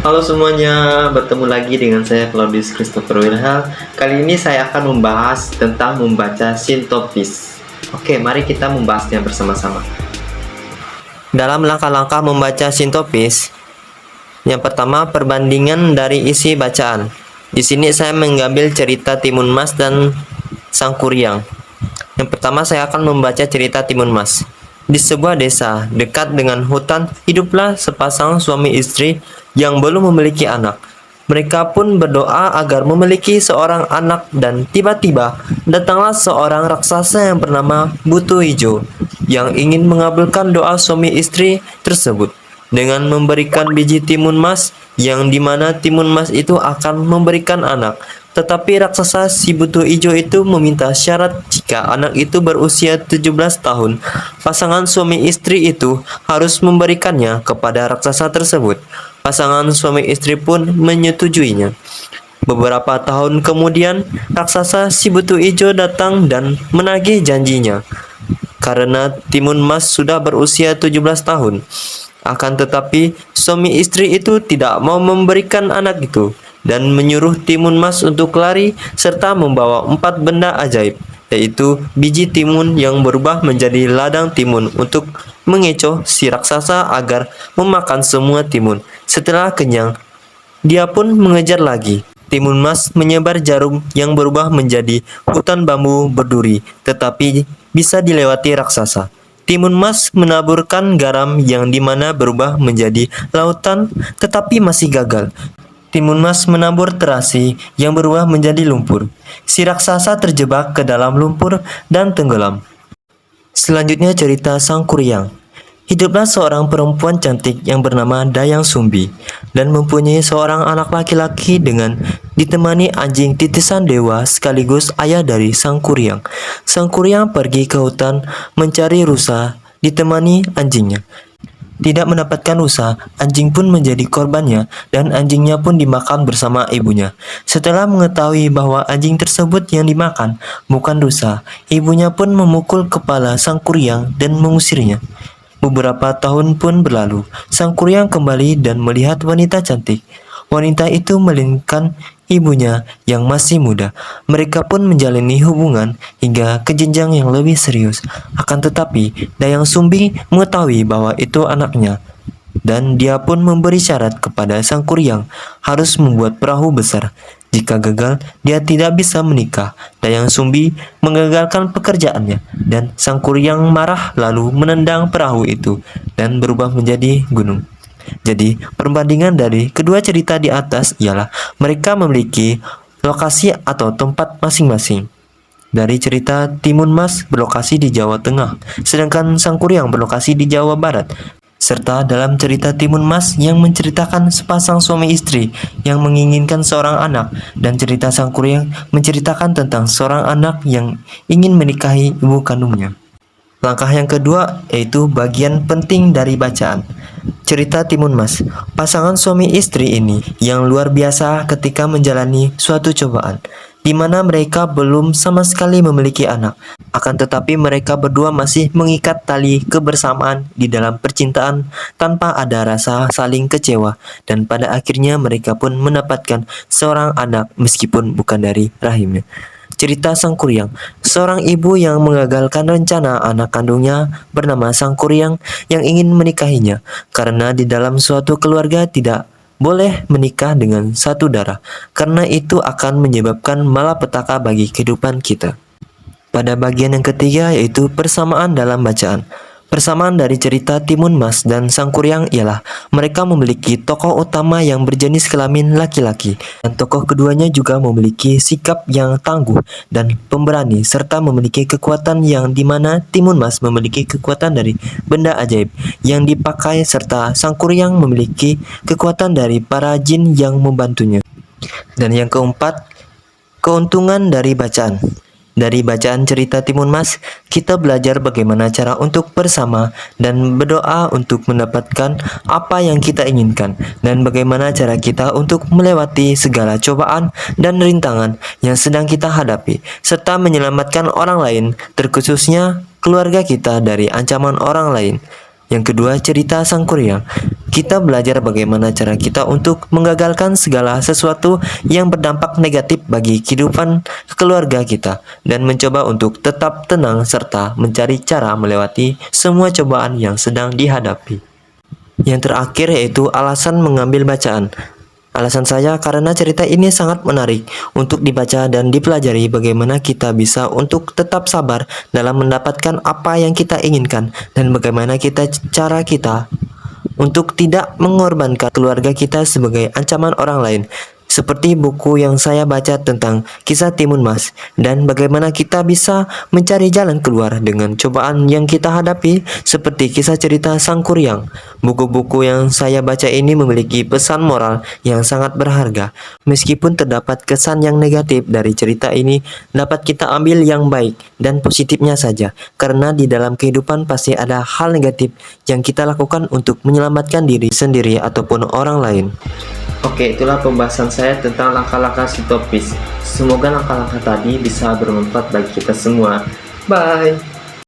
Halo semuanya, bertemu lagi dengan saya Claudius Christopher Wilhelm. Kali ini saya akan membahas tentang membaca sintopis. Oke, mari kita membahasnya bersama-sama. Dalam langkah-langkah membaca sintopis, yang pertama perbandingan dari isi bacaan. Di sini saya mengambil cerita Timun Mas dan Sang Kuryang. Yang pertama saya akan membaca cerita Timun Mas. Di sebuah desa dekat dengan hutan, hiduplah sepasang suami istri yang belum memiliki anak. Mereka pun berdoa agar memiliki seorang anak dan tiba-tiba datanglah seorang raksasa yang bernama Buto Ijo yang ingin mengabulkan doa suami istri tersebut dengan memberikan biji timun mas yang dimana timun mas itu akan memberikan anak. Tetapi raksasa si Buto Ijo itu meminta syarat jika anak itu berusia 17 tahun. Pasangan suami istri itu harus memberikannya kepada raksasa tersebut. Pasangan suami istri pun menyetujuinya. Beberapa tahun kemudian, raksasa si Buto Ijo datang dan menagih janjinya. Karena Timun Mas sudah berusia 17 tahun. Akan tetapi, suami istri itu tidak mau memberikan anak itu dan menyuruh Timun Mas untuk lari serta membawa 4 benda ajaib, yaitu biji timun yang berubah menjadi ladang timun untuk mengecoh si raksasa agar memakan semua timun. Setelah kenyang, dia pun mengejar lagi. Timun Mas menyebar jarum yang berubah menjadi hutan bambu berduri, tetapi bisa dilewati raksasa. Timun Mas menaburkan garam yang dimana berubah menjadi lautan, tetapi masih gagal. Timun Mas menabur terasi yang berubah menjadi lumpur. Si raksasa terjebak ke dalam lumpur dan tenggelam. Selanjutnya cerita Sang Kuryang. Hiduplah seorang perempuan cantik yang bernama Dayang Sumbi dan mempunyai seorang anak laki-laki dengan ditemani anjing titisan dewa sekaligus ayah dari Sang Kuryang. Sang Kuryang pergi ke hutan mencari rusa ditemani anjingnya. Tidak mendapatkan rusa, anjing pun menjadi korbannya dan anjingnya pun dimakan bersama ibunya. Setelah mengetahui bahwa anjing tersebut yang dimakan bukan rusa, ibunya pun memukul kepala Sang Kuryang dan mengusirnya. Beberapa tahun pun berlalu, Sang Kuryang kembali dan melihat wanita cantik. Wanita itu melingkan ibunya yang masih muda. Mereka pun menjalani hubungan hingga ke jenjang yang lebih serius. Akan tetapi, Dayang Sumbi mengetahui bahwa itu anaknya. Dan dia pun memberi syarat kepada Sang Kuryang harus membuat perahu besar. Jika gagal, dia tidak bisa menikah. Dayang Sumbi mengagalkan pekerjaannya dan Sang Kuryang marah lalu menendang perahu itu dan berubah menjadi gunung. Jadi, perbandingan dari kedua cerita di atas ialah mereka memiliki lokasi atau tempat masing-masing. Dari cerita Timun Mas berlokasi di Jawa Tengah, sedangkan Sang Kuryang berlokasi di Jawa Barat. Serta dalam cerita Timun Mas yang menceritakan sepasang suami istri yang menginginkan seorang anak, dan cerita Sang Kuryang menceritakan tentang seorang anak yang ingin menikahi ibu kandungnya. Langkah yang kedua yaitu bagian penting dari bacaan. Cerita Timun Mas. Pasangan suami istri ini yang luar biasa ketika menjalani suatu cobaan, di mana mereka belum sama sekali memiliki anak. Akan tetapi mereka berdua masih mengikat tali kebersamaan di dalam percintaan tanpa ada rasa saling kecewa, dan pada akhirnya mereka pun mendapatkan seorang anak meskipun bukan dari rahimnya. Cerita Sang Kuryang. Seorang ibu yang mengagalkan rencana anak kandungnya bernama Sang Kuryang yang ingin menikahinya karena di dalam suatu keluarga tidak boleh menikah dengan satu darah, karena itu akan menyebabkan malapetaka bagi kehidupan kita. Pada bagian yang ketiga yaitu persamaan dalam bacaan. Persamaan dari cerita Timun Mas dan Sang Kuryang ialah mereka memiliki tokoh utama yang berjenis kelamin laki-laki, dan tokoh keduanya juga memiliki sikap yang tangguh dan pemberani serta memiliki kekuatan yang dimana Timun Mas memiliki kekuatan dari benda ajaib yang dipakai serta Sang Kuryang memiliki kekuatan dari para jin yang membantunya. Dan yang keempat, keuntungan dari bacaan. Dari bacaan cerita Timun Mas, kita belajar bagaimana cara untuk bersama dan berdoa untuk mendapatkan apa yang kita inginkan, dan bagaimana cara kita untuk melewati segala cobaan dan rintangan yang sedang kita hadapi, serta menyelamatkan orang lain, terkhususnya keluarga kita dari ancaman orang lain. Yang kedua, cerita Sang Kuryang. Kita belajar bagaimana cara kita untuk menggagalkan segala sesuatu yang berdampak negatif bagi kehidupan keluarga kita dan mencoba untuk tetap tenang serta mencari cara melewati semua cobaan yang sedang dihadapi. Yang terakhir yaitu alasan mengambil bacaan. Alasan saya karena cerita ini sangat menarik untuk dibaca dan dipelajari bagaimana kita bisa untuk tetap sabar dalam mendapatkan apa yang kita inginkan dan bagaimana cara kita untuk tidak mengorbankan keluarga kita sebagai ancaman orang lain. Seperti buku yang saya baca tentang kisah Timun Mas dan bagaimana kita bisa mencari jalan keluar dengan cobaan yang kita hadapi seperti kisah cerita Sang Kuryang. Buku-buku yang saya baca ini memiliki pesan moral yang sangat berharga. Meskipun terdapat kesan yang negatif dari cerita ini, dapat kita ambil yang baik dan positifnya saja. Karena di dalam kehidupan pasti ada hal negatif yang kita lakukan untuk menyelamatkan diri sendiri ataupun orang lain. Oke, itulah pembahasan saya tentang langkah-langkah sintopis. Semoga langkah-langkah tadi bisa bermanfaat bagi kita semua. Bye!